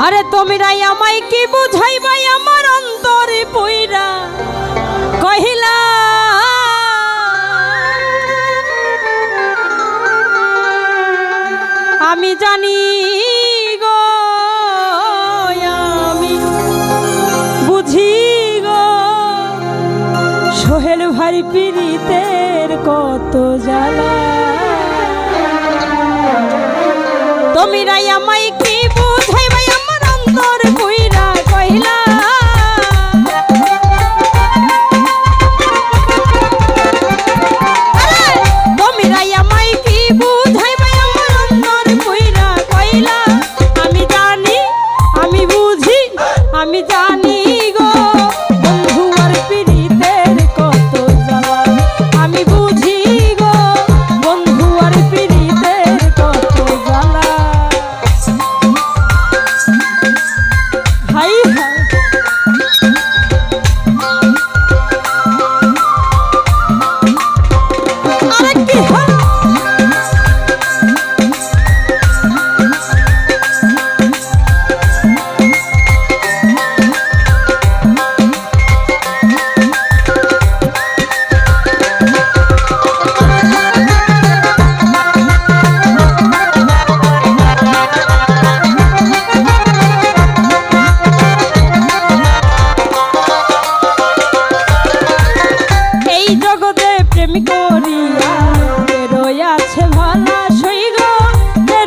আরে তোমরাই আমায় কি বুঝাইবাই আমার অন্তরে পইরা কহিলা আমি জানি গো আমি বুঝি গো সোহেল ভাই পীড়িতের কত জ্বালা তোমরাই আমায় কি বুঝাইবাই আমার অন্তর পইরা কইলা তোমরাই আমায় কি বুঝাইবাই আমার অন্তর পইরা কইলা আমি জানি আমি বুঝি আমি জানি গো বন্ধু আর পীড়িতের কত জ্বালা আমি বুঝি গো বন্ধু আর পীড়িতের কত জ্বালা হাই হাই আরে কি হলো এই জগতে প্রেম করিয়া রয়াছে ভালা সইগ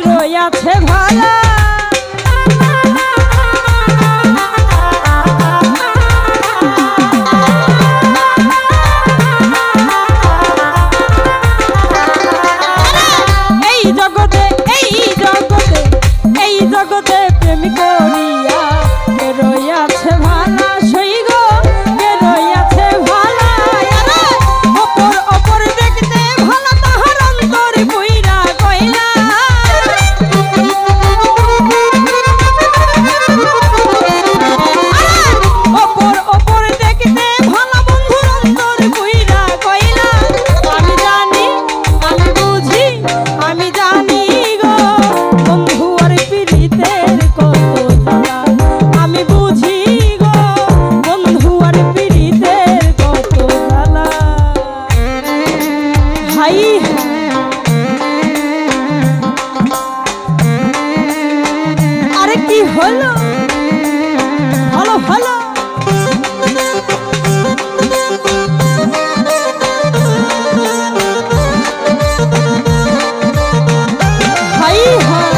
রয়াছে ভালা এই জগতে এই জগতে এই জগতে প্রেম করিয়া রয়াছে ভালা সইগ রয়াছে ভালা অপর অপর দেখতে ভালো তাহার অন্তর বইরা কইলা অপর অপর দেখতে ভালো বন্ধুর অন্তর বইরা কইলা আমি জানি আমি বুঝি আমি জানি গো বন্ধু আর পীড়িতের কত জ্বালা আমি বুঝি গো বন্ধু আর পীড়িতের কত জ্বালা হাই আরে কি হলো ভালো ভালো হাই হাই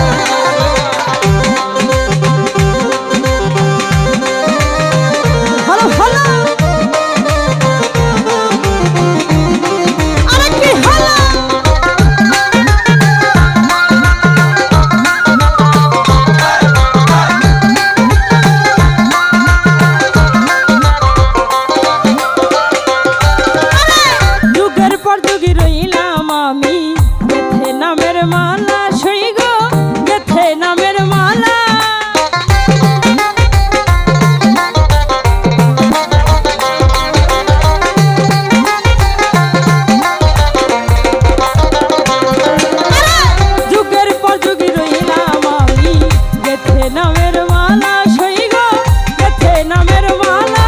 ভালো ভালো আরে কি হলো যুগের পর যুগি রইলাম আমি গেথে নামের মালা সই গো গেথে নামের মালা যুগের পর যুগি রইলাম আমি গেথে নামের মালা সই গো গেথে নামের মালা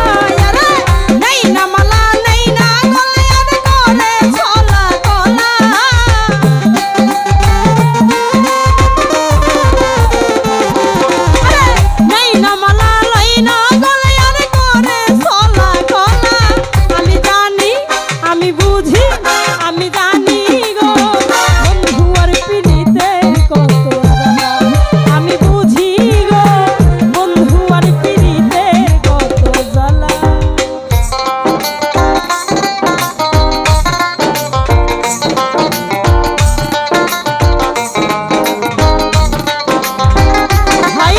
নেই না মালা নেই না গলায় আর করে ছলা কলা নেই না মালা লই না গলায় আর করে ছলা কলা আমি জানি আমি বুঝি আমি জানি গো বন্ধু আর পীড়িতের কত জ্বালা আমি বুঝি গো বন্ধু আর পীড়িতের কত জ্বালা হাই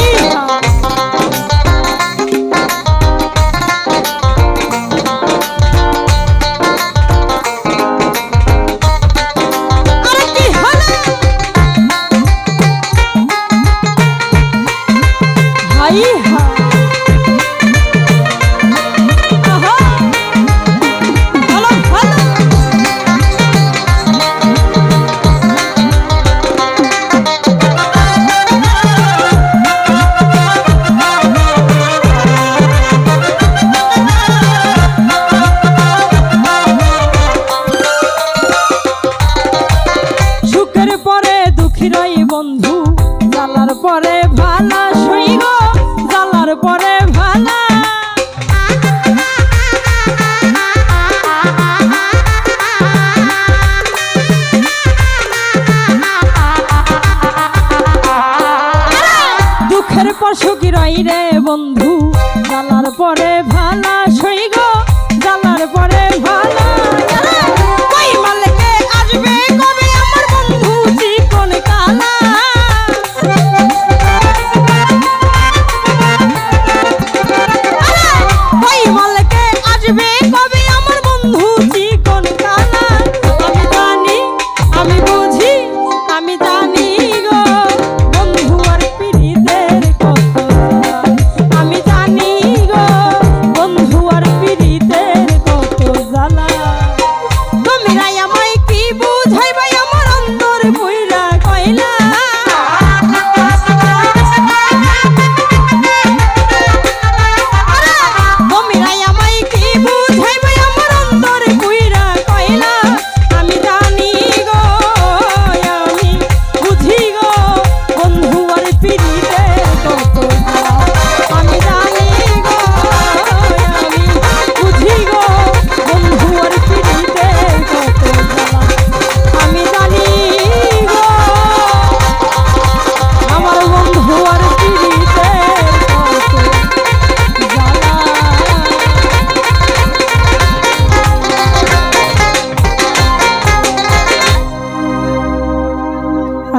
আরে কি হলো হাই হাই আহা ভালো ভালো এরপর সুখী রই রে বন্ধু, জ্বালার পরে ভালা সই গো, জ্বালার পরে ভালা। ওই মালিকে আসবে কবে আমার বন্ধু চিকন কালা। ওই মালিকে আসবে কবে আমার বন্ধু চিকন কালা। আমি জানি, আমি বুঝি, আমি জানি গো বন্ধু আর পীড়িতের কত জ্বালা। আমি জানি গো বন্ধু আর পীড়িতের কত জ্বালা। তোমরা আমায় কি বুঝাইবা আমার অন্তর পুইরা কয়লা। তোমরা আমায় কি বুঝাইবা আমার অন্তর পুইরা কয়লা। আমি জানি গো, আমি বুঝি গো বন্ধু আর পীড়িতের কত জ্বালা। আমি জানি গো, আমি বুঝি গো বন্ধু আর পীড়িতের কত জ্বালা। আমি জানি গো আমার বন্ধু আর পীড়িতের কত জ্বালা।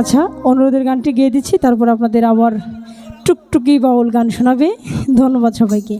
আচ্ছা, অনুরোধের গানটি গেয়ে দিচ্ছি, তারপর আপনাদের আবার টুকটুকি বাউল গান শোনাবে। ধন্যবাদ সবাইকে।